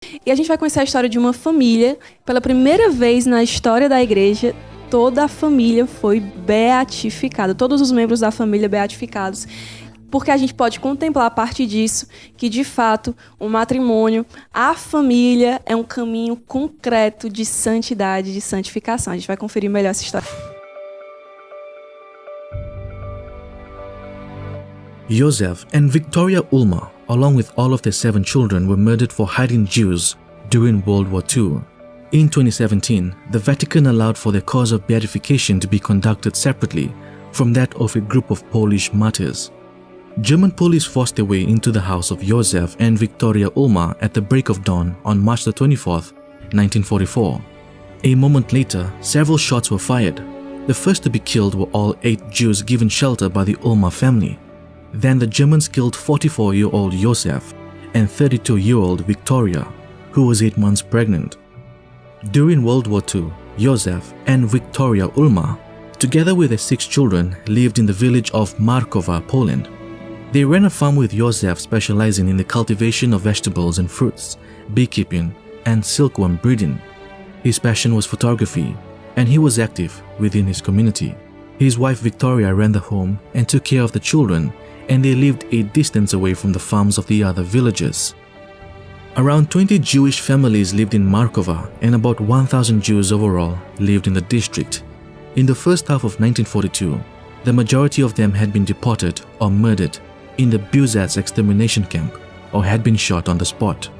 E a gente vai conhecer a história de uma família. Pela primeira vez na história da igreja, toda a família foi beatificada. Todos os membros da família beatificados. Porque a gente pode contemplar a partir disso que, de fato, o matrimônio, a família, é um caminho concreto de santidade, de santificação. A gente vai conferir melhor essa história. Joseph and Victoria Ulmer, along with all of their 7 children, were murdered for hiding Jews during World War II. In 2017, the Vatican allowed for their cause of beatification to be conducted separately from that of a group of Polish martyrs. German police forced their way into the house of Joseph and Victoria Ulmer at the break of dawn on March the 24th, 1944. A moment later, several shots were fired. The first to be killed were all 8 Jews given shelter by the Ulmer family. Then the Germans killed 44-year-old Joseph and 32-year-old Victoria, who was 8 months pregnant. During World War II, Joseph and Victoria Ulmer, together with their 6 children, lived in the village of Markowa, Poland. They ran a farm with Joseph specializing in the cultivation of vegetables and fruits, beekeeping, and silkworm breeding. His passion was photography, and he was active within his community. His wife Victoria ran the home and took care of the children, and they lived a distance away from the farms of the other villagers. Around 20 Jewish families lived in Markowa, and about 1,000 Jews overall lived in the district. In the first half of 1942, the majority of them had been deported or murdered in the Busatz extermination camp or had been shot on the spot.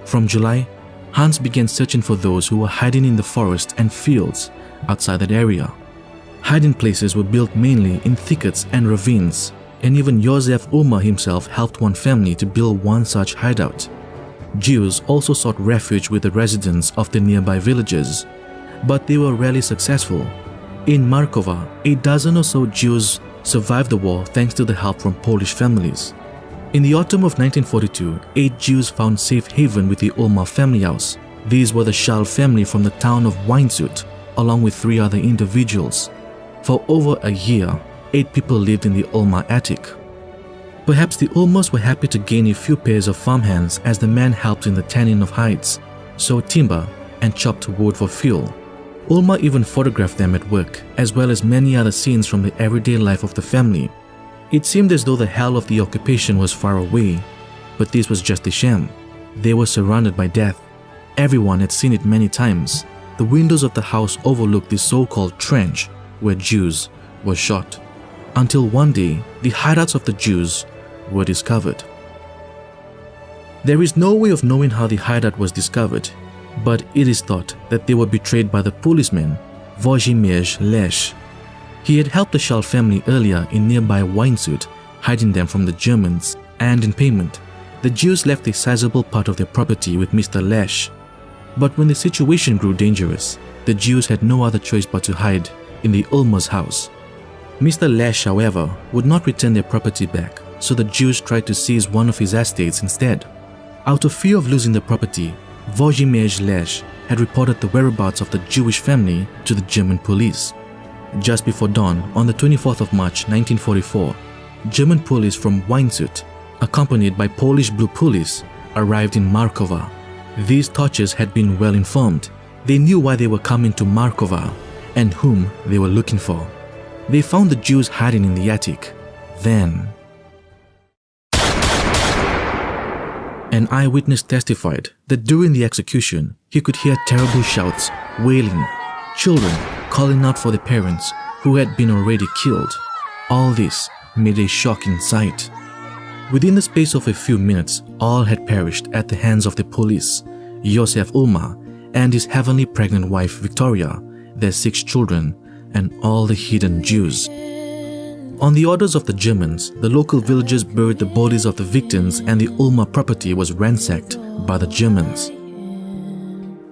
From July, Hans began searching for those who were hiding in the forest and fields outside that area. Hiding places were built mainly in thickets and ravines, and even Joseph Ulmer himself helped one family to build one such hideout. Jews also sought refuge with the residents of the nearby villages, but they were rarely successful. In Markowa, a dozen or so Jews survived the war thanks to the help from Polish families. In the autumn of 1942, 8 Jews found safe haven with the Ulmer family house. These were the Schall family from the town of Weinzut, along with 3 other individuals. For over a year, 8 people lived in the Ulmer attic. Perhaps the Ulmers were happy to gain a few pairs of farmhands as the men helped in the tanning of hides, sawed timber, and chopped wood for fuel. Ulmer even photographed them at work, as well as many other scenes from the everyday life of the family. It seemed as though the hell of the occupation was far away, but this was just a sham. They were surrounded by death. Everyone had seen it many times. The windows of the house overlooked the so-called trench where Jews were shot. Until one day, the hideouts of the Jews were discovered. There is no way of knowing how the hideout was discovered, but it is thought that they were betrayed by the policeman Wojciech Lesch. He had helped the Schall family earlier in nearby Weinzut, hiding them from the Germans, and in payment, the Jews left a sizable part of their property with Mr. Lesch. But when the situation grew dangerous, the Jews had no other choice but to hide in the Ulmer's house. Mr. Lesch, however, would not return their property back, so the Jews tried to seize one of his estates instead. Out of fear of losing the property, Wojciech Lesch had reported the whereabouts of the Jewish family to the German police. Just before dawn, on the 24th of March 1944, German police from Weinzut, accompanied by Polish Blue Police, arrived in Markowa. These torches had been well informed. They knew why they were coming to Markowa and whom they were looking for. They found the Jews hiding in the attic. Then, an eyewitness testified that during the execution, he could hear terrible shouts, wailing, children calling out for their parents who had been already killed. All this made a shocking sight. Within the space of a few minutes, all had perished at the hands of the police, Joseph Ulmer and his heavenly pregnant wife Victoria, their 6 children, and all the hidden Jews. On the orders of the Germans, the local villagers buried the bodies of the victims and the Ulmer property was ransacked by the Germans.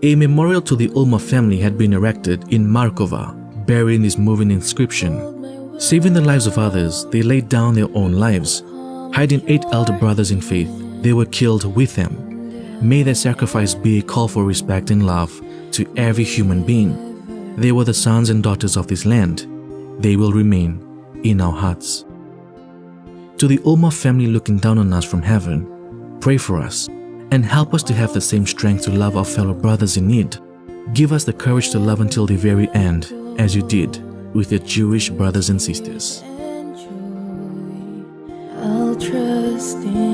A memorial to the Ulmer family had been erected in Markowa, bearing this moving inscription. Saving the lives of others, they laid down their own lives. Hiding 8 elder brothers in faith, they were killed with them. May their sacrifice be a call for respect and love to every human being. They were the sons and daughters of this land. They will remain in our hearts. To the Ulmer family looking down on us from heaven, pray for us and help us to have the same strength to love our fellow brothers in need. Give us the courage to love until the very end, as you did with your Jewish brothers and sisters. I'll trust in